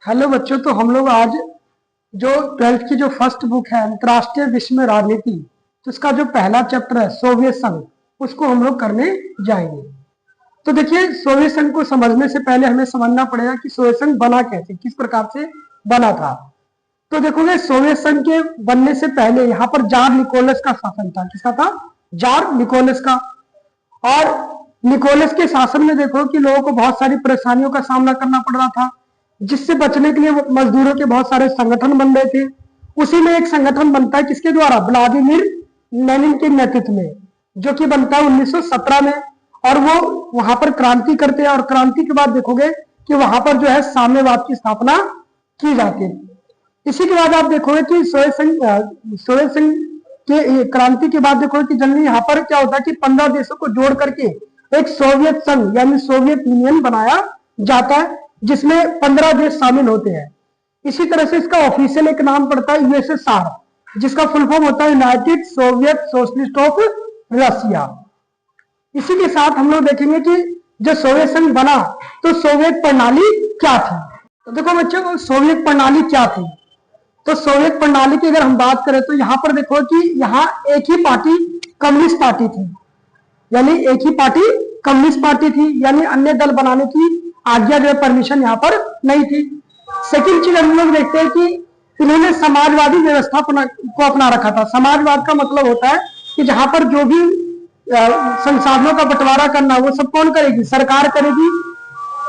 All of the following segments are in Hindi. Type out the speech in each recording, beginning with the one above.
हेलो बच्चों, तो हम लोग आज जो 12th की जो फर्स्ट बुक है अंतर्राष्ट्रीय विश्व में राजनीति, तो इसका जो पहला चैप्टर है सोवियत संघ, उसको हम लोग करने जाएंगे। तो देखिए, सोवियत संघ को समझने से पहले हमें समझना पड़ेगा कि सोवियत संघ बना कैसे, किस प्रकार से बना था। तो देखोगे, सोवियत संघ के बनने से पहले यहाँ पर जार निकोलस का शासन था। किसका था? जार निकोलस का। और निकोलस के शासन में देखो कि लोगों को बहुत सारी परेशानियों का सामना करना पड़ रहा था, जिससे बचने के लिए मजदूरों के बहुत सारे संगठन बन रहे थे। उसी में एक संगठन बनता है किसके द्वारा? व्लादिमीर लेनिन के नेतृत्व में, जो कि बनता है 1917 में। और वो वहां पर क्रांति करते हैं, और क्रांति के बाद देखोगे कि वहां पर जो है साम्यवाद की स्थापना की जाती है। इसी के बाद आप देखोगे कि सोवियत संघ के क्रांति के बाद देखोगे कि जल्दी यहाँ पर क्या होता है कि 15 देशों को जोड़ करके एक सोवियत संघ यानी सोवियत यूनियन बनाया जाता है, जिसमें 15 देश शामिल होते हैं। इसी तरह से इसका ऑफिशियल एक नाम पड़ता है यूएसएसआर, जिसका फुल फॉर्म होता है United Soviet socialist of Russia. इसी के साथ हम लोग देखेंगे कि जो सोवियत संघ बना तो सोवियत प्रणाली क्या थी। तो देखो बच्चों, सोवियत प्रणाली क्या थी। तो सोवियत प्रणाली की अगर हम बात करें तो यहाँ पर देखो कि यहाँ एक ही पार्टी कम्युनिस्ट पार्टी थी, यानी एक ही पार्टी कम्युनिस्ट पार्टी थी, यानी अन्य दल बनाने की आज्ञा जो है परमिशन यहाँ पर नहीं थी। सेकंड चीज हम लोग देखते हैं कि इन्होंने समाजवादी व्यवस्था को अपना रखा था। समाजवाद का मतलब होता है कि जहां पर जो भी संसाधनों का बंटवारा करना वो सब कौन करेगी? सरकार करेगी।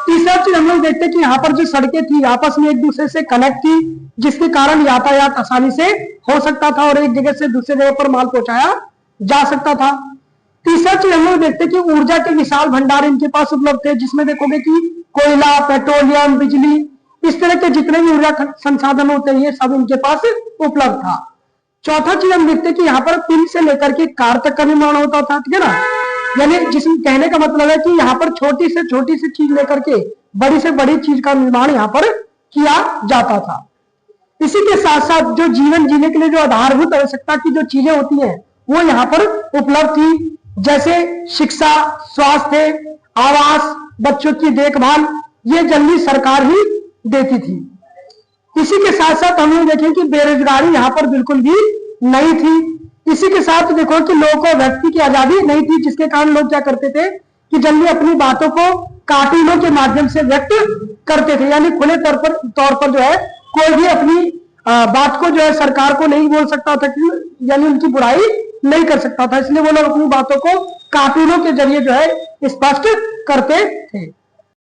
तीसरा चीज हम लोग देखते हैं कि यहाँ पर जो सड़कें थी आपस में एक दूसरे से कनेक्ट थी, जिसके कारण यातायात आसानी से हो सकता था और एक जगह से दूसरे जगह पर माल पहुंचाया जा सकता था। तीसरा चीज हम लोग देखते हैं कि ऊर्जा के विशाल भंडार इनके पास उपलब्ध थे, जिसमें देखोगे कि कोयला, पेट्रोलियम, बिजली, इस तरह के जितने भी ऊर्जा संसाधन होते हैं ये सब इनके पास उपलब्ध था। चौथा चीज हम देखते हैं कि यहाँ पर पिन से लेकर के कार तक का निर्माण होता था, ठीक है ना। यानी जिसमें कहने का मतलब है कि यहाँ पर छोटी से छोटी सी चीज लेकर के बड़ी से बड़ी चीज का निर्माण यहाँ पर किया जाता था। इसी के साथ साथ जो जीवन जीने के लिए जो आधारभूत आवश्यकता की जो चीजें होती हैं वो यहाँ पर उपलब्ध थी, जैसे शिक्षा, स्वास्थ्य, आवास, बच्चों की देखभाल, ये जल्दी सरकार ही देती थी। इसी के साथ साथ हम लोग देखें कि बेरोजगारी यहाँ पर बिल्कुल भी नहीं थी। इसी के साथ देखो कि लोगों को व्यक्ति की आजादी नहीं थी, जिसके कारण लोग क्या करते थे कि जल्दी अपनी बातों को कार्टूनों के माध्यम से व्यक्त करते थे, यानी खुले तौर पर जो है कोई भी अपनी बात को जो है सरकार को नहीं बोल सकता था, यानी उनकी बुराई नहीं कर सकता था। इसलिए वो लोग अपनी बातों को कार्टूनों के जरिए जो है स्पष्ट करते थे।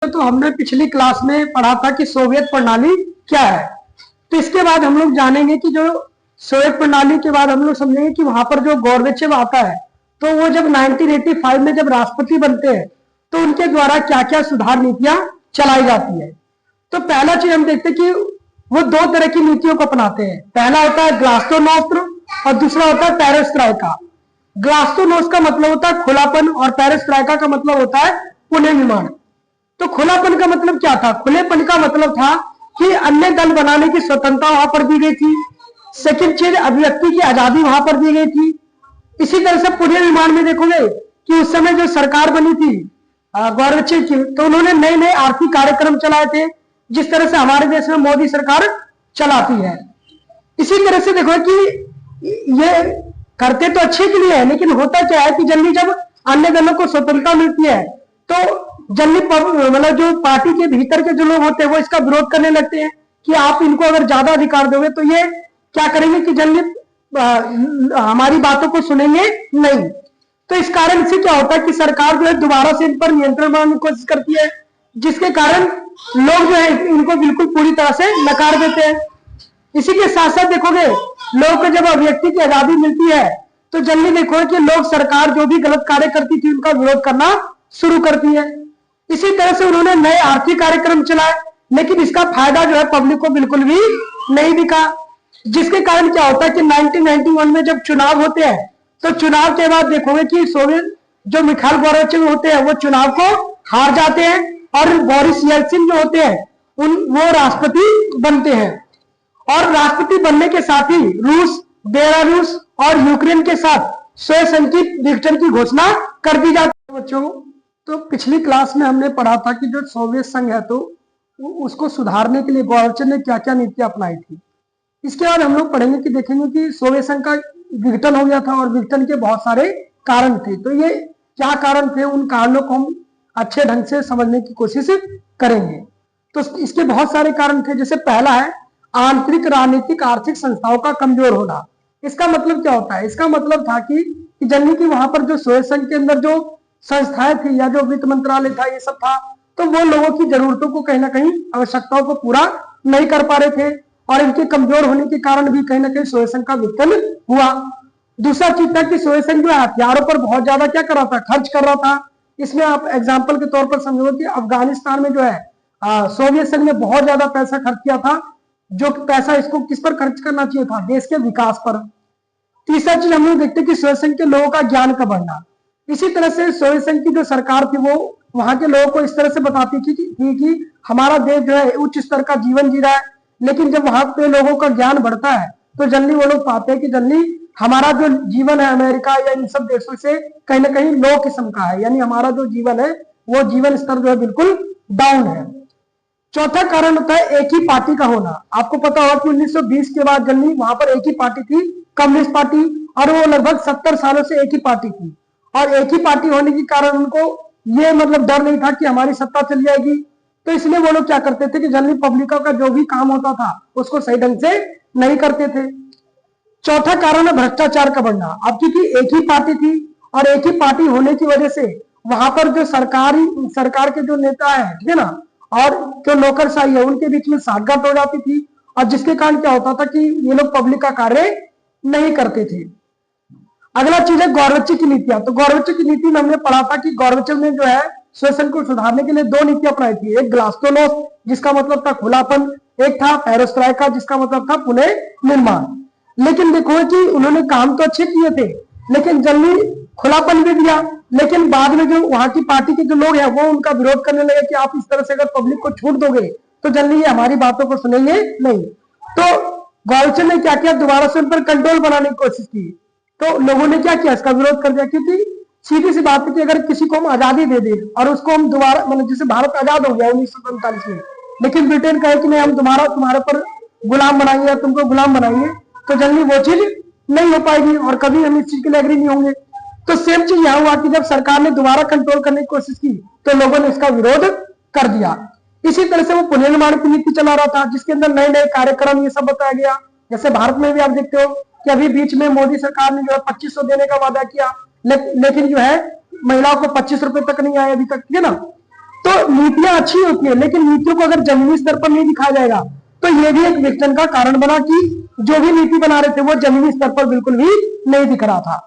तो हमने पिछली क्लास में पढ़ा था कि सोवियत प्रणाली क्या है। तो इसके बाद हम लोग जानेंगे कि जो सोवियत प्रणाली के बाद हम लोग समझेंगे कि वहां पर जो गोर्बेचेव आता है, तो वो जब 1985 में जब राष्ट्रपति बनते हैं तो उनके द्वारा क्या क्या सुधार नीतियां चलाई जाती है। तो पहला चीज हम देखते हैं कि वो दो तरह की नीतियों को अपनाते हैं। पहला होता है ग्लास्नोस्ट और दूसरा होता है पेरेस्ट्राइका। ग्लास्नोस्ट का मतलब होता है खुलापन और पेरेस्ट्राइका का मतलब होता है पुनर्निर्माण। तो खुलापन का मतलब क्या था? खुलेपन का मतलब था कि अन्य दल बनाने की स्वतंत्रता वहां पर दी गई थी। सेकंड चीज, अभिव्यक्ति की आजादी वहां पर दी गई थी। इसी तरह से पुनर्निर्माण में देखोगे कि उस समय जो सरकार बनी थी गोर्बेचेव की, तो उन्होंने नए नए आर्थिक कार्यक्रम चलाए थे, जिस तरह से हमारे देश में मोदी सरकार चलाती है। इसी तरह से देखो कि ये करते तो अच्छे के लिए है, लेकिन होता क्या है कि जल्दी जब अन्य दलों को स्वतंत्रता मिलती है तो जल्दी मतलब जो पार्टी के भीतर के जो लोग होते हैं वो इसका विरोध करने लगते हैं कि आप इनको अगर ज्यादा अधिकार दोगे तो ये क्या करेंगे कि जल्दी हमारी बातों को सुनेंगे नहीं। तो इस कारण से क्या होता है कि सरकार जो है दोबारा से इन पर नियंत्रण बनाने की कोशिश करती है, जिसके कारण लोग जो है इनको बिल्कुल पूरी तरह से नकार देते हैं। इसी के साथ साथ देखोगे लोगों को जब अभिव्यक्ति की आजादी मिलती है तो जल्दी देखोगे कि लोग सरकार जो भी गलत कार्य करती थी उनका विरोध करना शुरू करती है। इसी तरह से उन्होंने नए आर्थिक कार्यक्रम चलाए, लेकिन इसका फायदा जो है पब्लिक को बिल्कुल भी नहीं दिखा, जिसके कारण क्या होता है कि 1991 में जब चुनाव होते हैं तो चुनाव के बाद देखोगे कि सोवियत जो मिखाइल गोर्बाचेव होते हैं वो चुनाव को हार जाते हैं और बोरिस येल्सिन जो होते हैं वो राष्ट्रपति बनते हैं। और राष्ट्रपति बनने के साथ ही रूस, बेलारूस और यूक्रेन के साथ सोवियत संघ की विघटन की घोषणा कर दी जाती है। बच्चों, तो पिछली क्लास में हमने पढ़ा था कि जो सोवियत संघ है तो उसको सुधारने के लिए गौरचंद ने क्या क्या नीतियां अपनाई थी। इसके बाद हम लोग पढ़ेंगे कि देखेंगे कि सोवियत संघ का विघटन हो गया था और विघटन के बहुत सारे कारण थे। तो ये क्या कारण थे, उन कारणों को हम अच्छे ढंग से समझने की कोशिश करेंगे। तो इसके बहुत सारे कारण थे। जैसे पहला है आंतरिक राजनीतिक आर्थिक संस्थाओं का कमजोर होना। इसका मतलब क्या होता है? इसका मतलब था कि जनरली कि वहां पर जो सोवियत संघ के अंदर जो संस्थाएं थी या जो वित्त मंत्रालय था, ये सब था, तो वो लोगों की जरूरतों को कहीं ना कहीं आवश्यकताओं को पूरा नहीं कर पा रहे थे और इनके कमजोर होने के कारण भी कहीं ना कहीं सोवियत संघ का विघटन हुआ। दूसरा चीज था कि सोवियत संघ जो हथियारों पर बहुत ज्यादा क्या कर रहा था, खर्च कर रहा था। इसमें आप एग्जाम्पल के तौर पर समझो कि अफगानिस्तान में जो है सोवियत संघ ने बहुत ज्यादा पैसा खर्च किया था, जो पैसा इसको किस पर खर्च करना चाहिए था, देश के विकास पर। तीसरा चीज हम लोग देखते कि सोवियत संघ के लोगों का ज्ञान का बढ़ना। इसी तरह से सोवियत संघ की जो सरकार थी वो वहां के लोगों को इस तरह से बताती थी कि हमारा देश जो है उच्च स्तर का जीवन जी रहा है, लेकिन जब वहां पे लोगों का ज्ञान बढ़ता है तो जनरली वो लोग पाते हैं कि जनरली हमारा जो जीवन है अमेरिका या इन सब देशों से कहीं ना कहीं लो किस्म का है, यानी हमारा जो जीवन है वो जीवन स्तर जो है बिल्कुल डाउन है। चौथा कारण होता है एक ही पार्टी का होना। आपको पता होगा कि 1920 के बाद जनरली वहां पर एक ही पार्टी थी, कम्युनिस्ट पार्टी, और वो लगभग 70 सालों से एक ही पार्टी थी। और एक ही पार्टी होने के कारण उनको ये मतलब डर नहीं था कि हमारी सत्ता चली जाएगी, तो इसलिए वो लोग क्या करते थे कि जनरली पब्लिकों का जो भी काम होता था उसको सही ढंग से नहीं करते थे। चौथा कारण है भ्रष्टाचार का बढ़ना। अब क्योंकि एक ही पार्टी थी और एक ही पार्टी होने की वजह से वहां पर जो सरकार के जो नेता है, ठीक है ना, और जो नौकरशाही है उनके बीच में साठगांठ हो जाती थी, और जिसके कारण क्या होता था कि ये लोग पब्लिक का कार्य नहीं करते थे। अगला चीज है गौरवच्च की नीतियां। तो गौरवच्च की नीति में हमने पढ़ा था कि गौरवच्च ने जो है शोषण को सुधारने के लिए दो नीतियां अपनाई थी। एक ग्लास्नोस्ट जिसका मतलब था खुलापन, एक था पेरोस्त्राइका जिसका मतलब था पुनः निर्माण। लेकिन देखो कि उन्होंने काम तो अच्छे किए थे, लेकिन जल्दी खुलापन भी दिया, लेकिन बाद में जो वहां की पार्टी के जो लोग हैं वो उनका विरोध करने लगे कि आप इस तरह से अगर पब्लिक को छूट दोगे तो जल्दी ये हमारी बातों को सुनेंगे नहीं। तो गौरवच्च ने क्या किया, दोबारा से उन पर कंट्रोल बनाने की कोशिश की। तो लोगों ने क्या किया, इसका विरोध कर दिया, क्योंकि सीधी सी बात है कि अगर किसी को हम आजादी दे दें और उसको हम दोबारा मतलब जैसे भारत आजाद हो गया 1947 में, लेकिन ब्रिटेन कहे कि नहीं हम तुम्हारे पर गुलाम बनाएंगे या तुमको गुलाम बनाएंगे, तो जल्दी वो चीज नहीं हो पाएगी और कभी हम इस चीज के लिए एग्री नहीं होंगे। तो सेम चीज यहां हुआ कि जब सरकार ने दोबारा कंट्रोल करने की कोशिश की तो लोगों ने इसका विरोध कर दिया। इसी तरह से वो पुनर्निर्माण की नीति चला रहा था जिसके अंदर नए नए कार्यक्रम ये सब बताया गया। जैसे भारत में भी आप देखते हो कि अभी बीच में मोदी सरकार ने जो है 2500 देने का वादा किया, लेकिन जो है महिलाओं को 25 रुपए तक नहीं आए अभी तक, ठीक है ना। तो नीतियां अच्छी होती है, लेकिन नीतियों को अगर जमीनी स्तर पर नहीं दिखाया जाएगा तो ये भी एक विघटन का कारण बना कि जो भी नीति बना रहे थे वो जमीनी स्तर पर बिल्कुल भी नहीं दिख रहा था।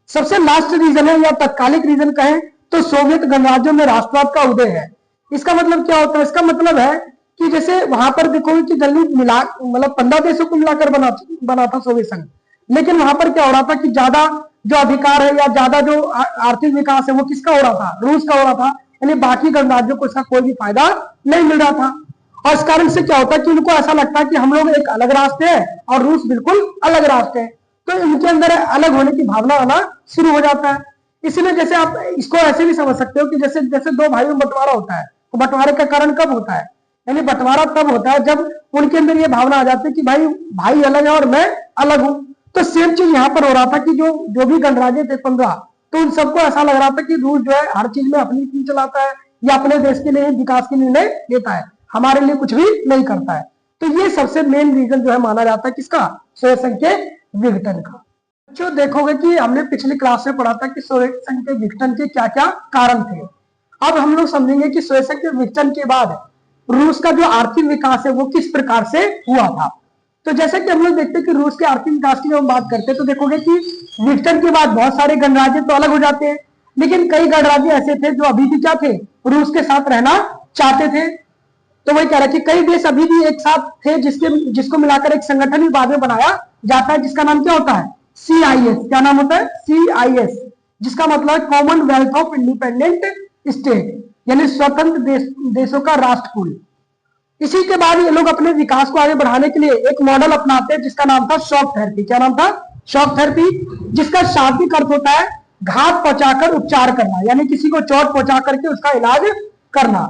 सबसे लास्ट रीजन है या तत्कालिक रीजन कहें तो सोवियत गणराज्यों में राष्ट्रवाद का उदय है। इसका मतलब क्या होता है? इसका मतलब है कि जैसे वहां पर देखोगे कि जल्दी मिला मतलब 15 देशों को मिलाकर बना था सोवियत संघ, लेकिन वहां पर क्या हो रहा था कि ज्यादा जो अधिकार है या ज्यादा जो आर्थिक विकास है वो किसका हो रहा था, रूस का हो रहा था, यानी बाकी गणराज्यों को इसका कोई भी फायदा नहीं मिल रहा था। और इस कारण से क्या होता है कि उनको ऐसा लगता है कि हम लोग एक अलग राष्ट्र है और रूस बिल्कुल अलग राष्ट्र है, तो इनके अंदर अलग होने की भावना आना शुरू हो जाता है। इसलिए जैसे आप इसको ऐसे भी समझ सकते हो कि जैसे जैसे दो भाइयों में बंटवारा होता है, तो बंटवारे का कारण कब होता है? यानी बंटवारा तब होता है जब उनके अंदर ये भावना आ जाती है कि भाई अलग है और मैं अलग हूं। तो सेम चीज यहाँ पर हो रहा था कि जो भी गणराज्य थे 15, तो उन सबको ऐसा लग रहा था कि रूस जो है हर चीज में अपनी नीति चलाता है या अपने देश के लिए विकास के निर्णय लेता है, हमारे लिए कुछ भी नहीं करता है। तो ये सबसे मेन रीजन जो है माना जाता है किसका? सोवियत संघ के विघटन का। जो देखोगे कि हमने पिछली क्लास में पढ़ा था कि सोवियत संघ के विघटन के क्या क्या कारण थे। अब हम लोग समझेंगे कि सोवियत संघ के विघटन के बाद रूस का जो आर्थिक विकास है वो किस प्रकार से हुआ था। तो जैसे कि हम लोग देखते हैं कि रूस के आर्थिक विकास की जब हम बात करते हैं तो देखोगे कि विघटन के बाद बहुत सारे गणराज्य तो अलग हो जाते हैं, लेकिन कई गणराज्य ऐसे थे जो अभी भी क्या थे, रूस के साथ रहना चाहते थे। तो वही कह रहा है कि कई देश अभी भी एक साथ थे जिसको मिलाकर एक संगठन भी बाद में बनाया जाता है जिसका नाम क्या होता है? CIS। क्या नाम होता है? CIS, जिसका मतलब है कॉमनवेल्थ ऑफ इंडिपेंडेंट स्टेट, यानी स्वतंत्र देशों का राष्ट्रकुल। इसी के बाद ये लोग अपने विकास को आगे बढ़ाने के लिए एक मॉडल अपनाते हैं जिसका नाम था शॉक थेरेपी। क्या नाम था? शॉक थेरेपी, जिसका शाब्दिक अर्थ होता है घात पहुंचाकर उपचार करना, यानी किसी को चोट पहुंचा करके उसका इलाज करना।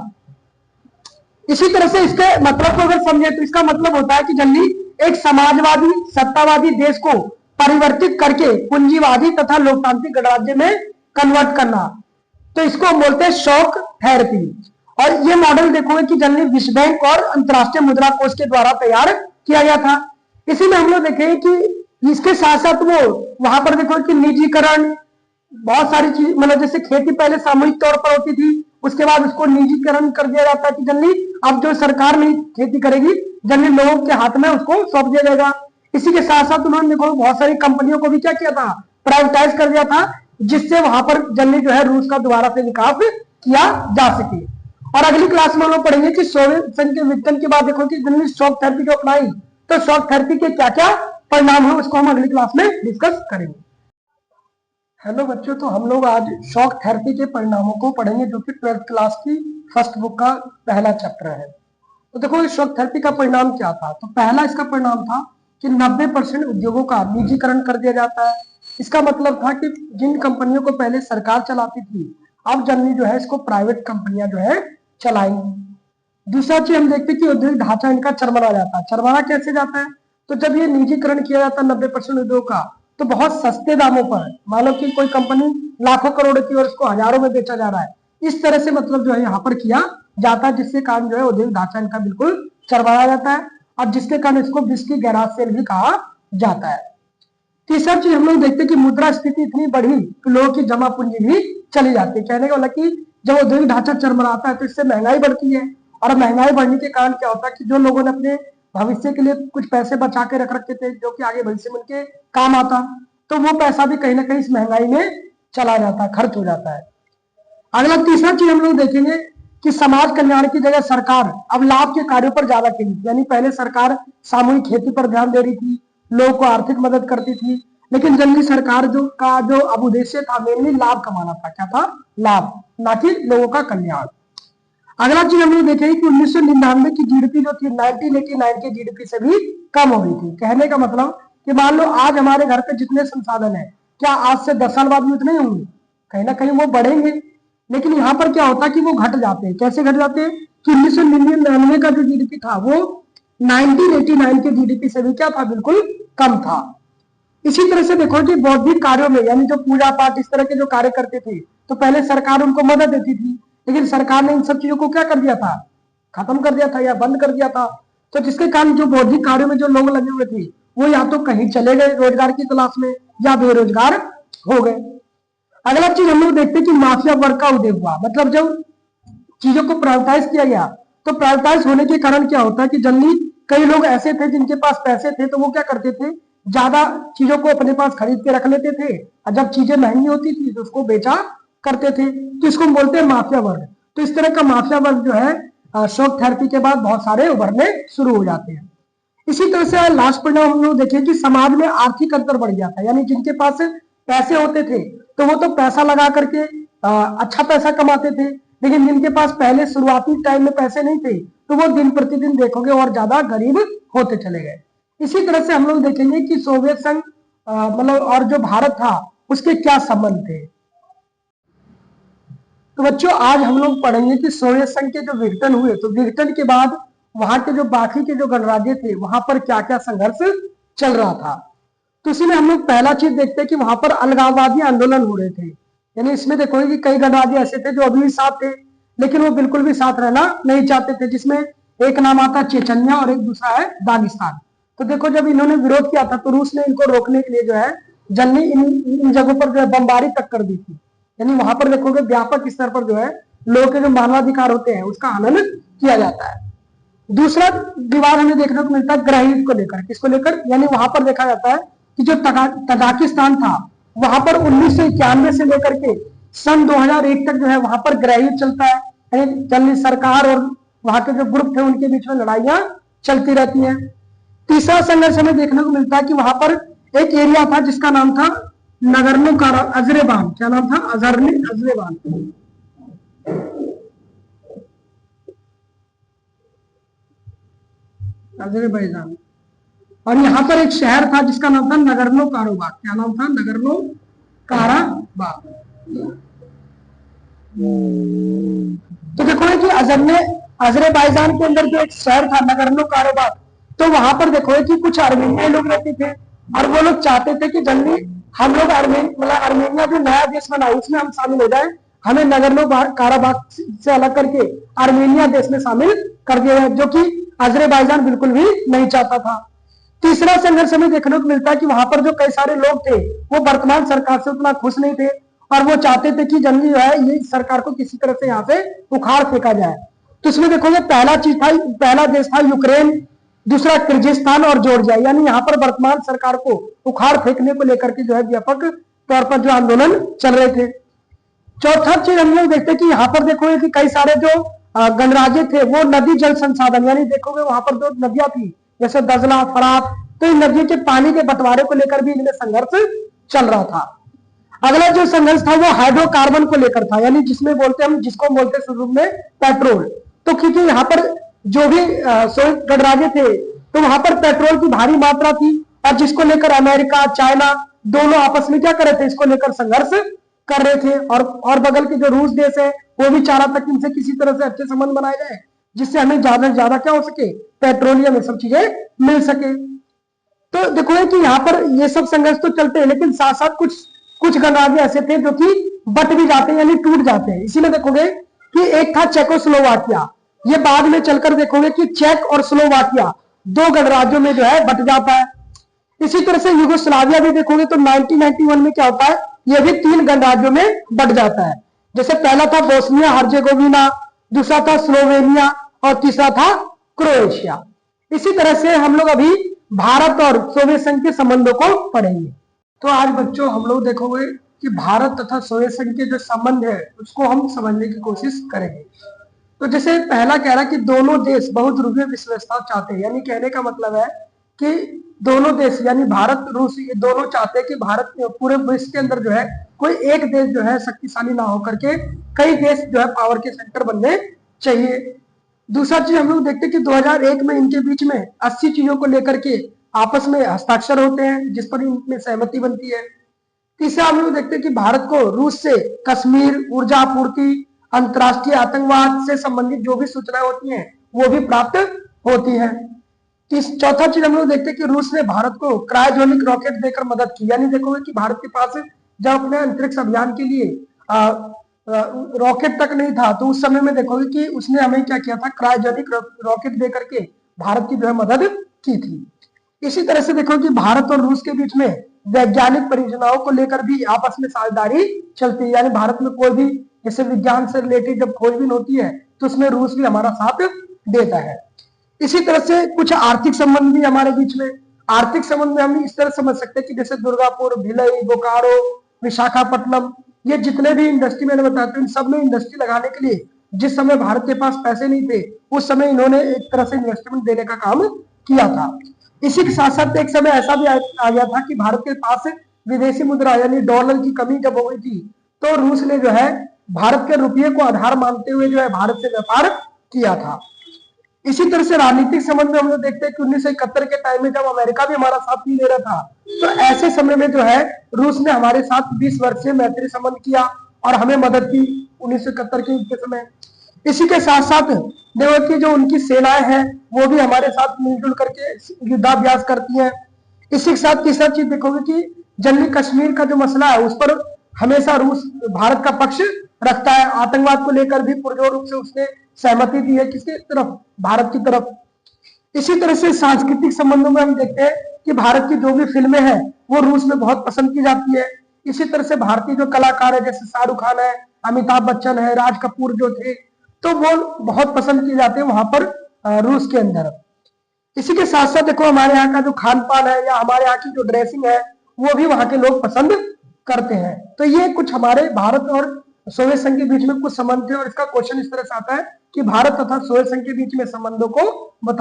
इसी तरह से इसके मतलब को अगर समझे तो इसका मतलब होता है कि जल्दी एक समाजवादी सत्तावादी देश को परिवर्तित करके पूंजीवादी तथा लोकतांत्रिक गणराज्य में कन्वर्ट करना, तो इसको हम बोलते हैं शॉक थेरेपी। और ये मॉडल देखोगे कि जल्दी विश्व बैंक और अंतरराष्ट्रीय मुद्रा कोष के द्वारा तैयार किया गया था। इसी में हम लोग देखें कि इसके साथ साथ वो वहां पर देखो कि निजीकरण, बहुत सारी चीज, मतलब जैसे खेती पहले सामूहिक तौर पर होती थी, उसके बाद उसको निजीकरण कर दिया जाता है कि जल्दी अब जो सरकार नहीं खेती करेगी, जल्दी लोगों के हाथ में उसको सौंप दिया जाएगा। इसी के साथ साथ उन्होंने देखो बहुत सारी कंपनियों को भी क्या किया था, प्राइवेटाइज कर दिया था, जिससे वहां पर जल्दी जो है रूस का दोबारा से विकास किया जा सके। और अगली क्लास में हम लोग पढ़ेंगे कि सोवियत संघ के विघटन के बाद देखो कि जल्दी शॉक थेरेपी जो अपनाई, तो शॉक थेरेपी के क्या क्या परिणाम है उसको हम अगली क्लास में डिस्कस करेंगे। हेलो बच्चों, तो हम लोग आज शॉक थेरेपी के परिणामों को पढ़ेंगे, जो कि 12th क्लास की फर्स्ट बुक का पहला चैप्टर है। तो देखो इस शॉक थेरेपी का परिणाम क्या था। तो पहला इसका परिणाम था कि 90% उद्योगों का निजीकरण कर दिया जाता है। इसका मतलब था कि जिन कंपनियों को पहले सरकार चलाती थी, अब जल्दी जो है इसको प्राइवेट कंपनियां जो है चलाएंगी। दूसरा चीज हम देखते हैं कि औद्योगिक ढांचा इनका चरमरा जाता है। चरमरा कैसे जाता है, तो जब ये निजीकरण किया जाता है 90% उद्योग का, तो बहुत सस्ते दामों पर, मान लो कि कोई कंपनी लाखों करोड़ की और उसको हजारों में बेचा जा रहा है, इस तरह से मतलब जो है यहाँ पर किया जाता है, जिसके कारण जो है औद्योगिक ढांचा इनका बिल्कुल चरमरा जाता है, और जिसके कारण इसको विश्व की गैराज सेल भी कहा जाता है। तीसरा चीज हम लोग देखते हैं कि मुद्रा स्फीति इतनी बढ़ी कि लोगों की जमा पूंजी भी चली जाती है। कहने का मतलब कि जब औद्योगिक ढांचा चरमराता है तो इससे महंगाई बढ़ती है, और महंगाई बढ़ने के कारण क्या होता है कि जो लोगों ने अपने भविष्य के लिए कुछ पैसे बचा के रख रखे थे, जो कि आगे भविष्य में उनके काम आता, तो वो पैसा भी कहीं ना कहीं इस महंगाई में चला जाता है, खर्च हो जाता है। अगला तीसरा चीज हम लोग देखेंगे कि समाज कल्याण की जगह सरकार अब लाभ के कार्यों पर ज्यादा केंद्रित, यानी पहले सरकार सामूहिक खेती पर ध्यान दे रही थी, लोगों को आर्थिक मदद करती थी, लेकिन जल्दी सरकार जो अब उद्देश्य था मेनली लाभ कमाना था। क्या था? लाभ, ना कि लोगों का कल्याण। अगला चीज हम लोग देखेंगे कि 1999 की जीडीपी जो थी 1989 के जीडीपी से भी कम हो गई थी। कहने का मतलब कि मान लो आज हमारे घर पे जितने संसाधन है, क्या आज से 10 साल बाद भी उतने होंगे? कहीं ना कहीं वो बढ़ेंगे, लेकिन यहाँ पर क्या होता है कि वो घट जाते हैं। कैसे घट जाते हैं कि 1999 का जो जीडीपी था वो 1989 के जीडीपी से भी क्या था, बिल्कुल कम था। इसी तरह से देखो कि बौद्धिक कार्यों में, यानी जो पूजा पाठ इस तरह के जो कार्य करते थे, तो पहले सरकार उनको मदद देती थी, लेकिन सरकार ने इन सब चीजों को क्या कर दिया था, खत्म कर दिया था या बंद कर दिया था। तो जिसके कारण जो बौद्धिक कार्यों में जो लोग लगे हुए थे, वो या तो कहीं चले गए रोजगार की तलाश में, या बेरोजगार हो गए। अगला चीज हम लोग देखते हैं कि माफिया वर्ग का उदय हुआ। मतलब जब चीजों को प्राइवेटाइज किया गया, तो प्राइवेटाइज होने के कारण क्या होता है कि जल्दी कई लोग ऐसे थे जिनके पास पैसे थे, तो वो क्या करते थे, ज्यादा चीजों को अपने पास खरीद के रख लेते थे, और जब चीजें महंगी होती थी तो उसको बेचा करते थे। तो इसको हम बोलते हैं माफिया वर्ग। तो इस तरह का माफिया वर्ग जो है शॉक थेरेपी के बाद बहुत सारे उभरने शुरू हो जाते हैं। इसी तरह से लास्ट परिणाम हम लोग देखें कि समाज में आर्थिक अंतर बढ़ गया था। यानी जिनके पास पैसे होते थे तो वो तो पैसा लगा करके अच्छा पैसा कमाते थे, लेकिन जिनके पास पहले शुरुआती टाइम में पैसे नहीं थे, तो वो दिन प्रतिदिन देखोगे और ज्यादा गरीब होते चले गए। इसी तरह से हम लोग देखेंगे कि सोवियत संघ मतलब और जो भारत था उसके क्या संबंध थे। तो बच्चों आज हम लोग पढ़ेंगे कि सोवियत संघ के जो विघटन हुए, तो विघटन के बाद वहां के जो बाकी के जो गणराज्य थे वहां पर क्या क्या संघर्ष चल रहा था। तो इसीलिए हम लोग पहला चीज देखते हैं कि वहां पर अलगाववादी आंदोलन हो रहे थे। यानी इसमें देखोगे कि कई गणराज्य ऐसे थे जो अभी भी साथ थे, लेकिन वो बिल्कुल भी साथ रहना नहीं चाहते थे, जिसमें एक नाम आता है चेचन्या और एक दूसरा है दागिस्तान। तो देखो जब इन्होंने विरोध किया था तो रूस ने इनको रोकने के लिए जो है जल्दी इन जगहों पर जो है बमबारी तक कर दी थी। यानी वहां पर देखोगे व्यापक स्तर पर जो है लोगों के जो मानवाधिकार होते हैं उसका हनन किया जाता है। दूसरा विवाद हमें देखने को मिलता है ग्रह युद्ध को लेकर। किसको लेकर? यानी वहां पर देखा जाता है कि जो तजाकिस्तान था वहां पर 1991 से लेकर के सन 2001 तक जो है वहां पर गृह युद्ध चलता है। यानी जल्दी सरकार और वहां के जो ग्रुप थे उनके बीच में लड़ाइयां चलती रहती हैं। तीसरा संघर्ष हमें देखने को मिलता है कि वहां पर एक एरिया था जिसका नाम था नगरनो अजरेबान। क्या नाम था? अजरेबान। अजरबैजान। और यहाँ पर एक शहर था जिसका नाम था नगरनो कारोबाग। क्या नाम था? नगरनो काराबाग। तो देखो कि अजरबैजान के अंदर जो एक शहर था नगर्नो कारोबार, तो वहां पर देखो कि कुछ आर्मेनिया लोग रहते थे और वो लोग चाहते थे कि जल्दी हम लोग आर्मेनिया जो नया देश बना उसमें हम शामिल हो जाए, हमें नगर्नो काराबाख से अलग करके आर्मेनिया देश में शामिल कर दिया है, जो कि अजरबैजान बिल्कुल भी नहीं चाहता था। तीसरा संघर्ष हमें देखने को मिलता है कि वहां पर जो कई सारे लोग थे वो वर्तमान सरकार से उतना खुश नहीं थे और वो चाहते थे कि जल्दी जो है ये सरकार को किसी तरह से यहाँ से उखाड़ फेंका जाए। तो इसमें देखोगे पहला देश था यूक्रेन, दूसरा किर्गिस्तान और जॉर्जिया, यानी यहाँ पर वर्तमान सरकार को उखाड़ फेंकने को लेकर के जो है व्यापक तौर पर जो आंदोलन चल रहे थे। चौथा चीज हम लोग देखते हैं कि यहाँ पर देखोगे कि कई सारे जो गणराज्य थे वो नदी जल संसाधन, यानी देखोगे वहां पर जो नदियां थी जैसे दजला, फरात, तो इन नदियों के पानी के बंटवारे को लेकर भी इनमें संघर्ष चल रहा था। अगला जो संघर्ष था वो हाइड्रोकार्बन को लेकर था, यानी जिसमें बोलते हम जिसको बोलते शुरू में पेट्रोल। तो क्योंकि यहाँ पर जो भी गणराज्य थे तो वहां पर पेट्रोल की भारी मात्रा थी और जिसको लेकर अमेरिका, चाइना दोनों आपस में क्या कर रहे थे, इसको लेकर संघर्ष कर रहे थे। और बगल के जो रूस देश है वो भी चाह रहा था कि इनसे किसी तरह से अच्छे संबंध बनाए जाए जिससे हमें ज्यादा से ज्यादा क्या हो सके, पेट्रोलियम, ये सब चीजें मिल सके। तो देखो कि यहाँ पर ये सब संघर्ष तो चलते हैं, लेकिन साथ साथ कुछ गणराज्य ऐसे थे जो कि बट भी जाते हैं यानी टूट जाते हैं। इसीलिए देखोगे कि एक था चेकोस्लोवाकिया, ये बाद में चलकर देखोगे कि चेक और स्लोवाकिया दो गणराज्यों में जो है बट जाता है। इसी तरह से यूगोस्लाविया भी देखोगे तो 1991 में क्या होता है, ये भी 3 गणराज्यों में बट जाता है। जैसे पहला था बोस्निया हर्जेगोविना, दूसरा था स्लोवेनिया और तीसरा था क्रोएशिया। इसी तरह से हम लोग अभी भारत और सोवियत संघ के संबंधों को पढ़ेंगे। तो आज बच्चों हम लोग देखोगे कि भारत तथा सोवियत संघ के जो संबंध है उसको हम समझने की कोशिश करेंगे। तो जैसे पहला कह रहा कि दोनों देश बहुध्रुवीय विश्व व्यवस्था चाहते हैं, यानी कहने का मतलब है कि दोनों देश यानी भारत रूस ये दोनों चाहते हैं कि भारत पूरे विश्व के अंदर जो है कोई एक देश जो है शक्तिशाली ना होकर के कई देश जो है पावर के सेंटर बनने चाहिए। दूसरा चीज हम लोग देखते हैं कि 2001 में इनके बीच में 80 चीजों को लेकर के आपस में हस्ताक्षर होते हैं जिस पर इनमें सहमति बनती है। तीसरा हम लोग देखते हैं कि भारत को रूस से कश्मीर, ऊर्जा आपूर्ति, अंतर्राष्ट्रीय आतंकवाद से संबंधित जो भी सूचनाएं होती हैं वो भी प्राप्त होती हैं। चौथा चीज हम लोग देखते हैं कि रूस ने भारत को क्रायोजेनिक रॉकेट देकर मदद की, यानी देखोगे कि भारत के पास जब अपने अंतरिक्ष अभियान के लिए रॉकेट तक नहीं था तो उस समय में देखोगे कि उसने हमें क्या किया था, क्रायोजेनिक रॉकेट देकर के भारत की जो है मदद की थी। इसी तरह से देखो कि भारत और रूस के बीच में वैज्ञानिक परियोजनाओं को लेकर भी आपस में साझेदारी चलती है, यानी भारत में कोई भी जैसे विज्ञान से रिलेटेड जब खोजबीन होती है तो उसमें रूस भी हमारा साथ देता है। इसी तरह से कुछ आर्थिक संबंध भी हमारे बीच में, आर्थिक संबंध में हम इस तरह समझ सकते हैं कि जैसे दुर्गापुर, भिलई, बोकारो, विशाखापट्टनम, ये जितने भी इंडस्ट्री मैंने बताया इन सब में इंडस्ट्री लगाने के लिए जिस समय भारत के पास पैसे नहीं थे उस समय इन्होंने एक तरह से इन्वेस्टमेंट देने का काम किया था। इसी के साथ साथ एक समय ऐसा भी आ गया था कि भारत के पास विदेशी मुद्रा यानी डॉलर की कमी जब हो गई थी तो रूस ने जो है भारत के रुपये को आधार मानते हुए जो है भारत से व्यापार किया था। इसी तरह से राजनीतिक संबंध में हम लोग देखते हैं कि 1971 के टाइम में जब अमेरिका भी हमारा साथ नहीं दे रहा था तो ऐसे समय में जो है रूस ने हमारे साथ 20 वर्षीय मैत्री संबंध किया और हमें मदद की 1971 के समय। इसी के साथ साथ देखो कि जो उनकी सेनाएं हैं वो भी हमारे साथ मिलजुल करके युद्धाभ्यास करती हैं। इसी के साथ तीसरा चीज देखोगे कि जम्मू कश्मीर का जो मसला है उस पर हमेशा रूस भारत का पक्ष रखता है। आतंकवाद को लेकर भी पुरजोर रूप से उसने सहमति दी है किसकी तरफ, भारत की तरफ। इसी तरह से सांस्कृतिक संबंधों में हम देखते हैं कि भारत की जो भी फिल्में हैं वो रूस में बहुत पसंद की जाती है। इसी तरह से भारतीय जो कलाकार है जैसे शाहरुख खान है, अमिताभ बच्चन है, राज कपूर जो थे तो वो बहुत पसंद किए जाते हैं वहां पर रूस के अंदर। इसी के साथ साथ देखो हमारे यहाँ का जो खान पान है या हमारे यहाँ की जो ड्रेसिंग है वो भी वहां के लोग पसंद करते हैं। तो ये कुछ हमारे भारत और सोवियत संघ के बीच में कुछ संबंध थे और इसका क्वेश्चन इस तरह से आता है कि भारत तथा सोवियत संघ के बीच में संबंधों को बताइए।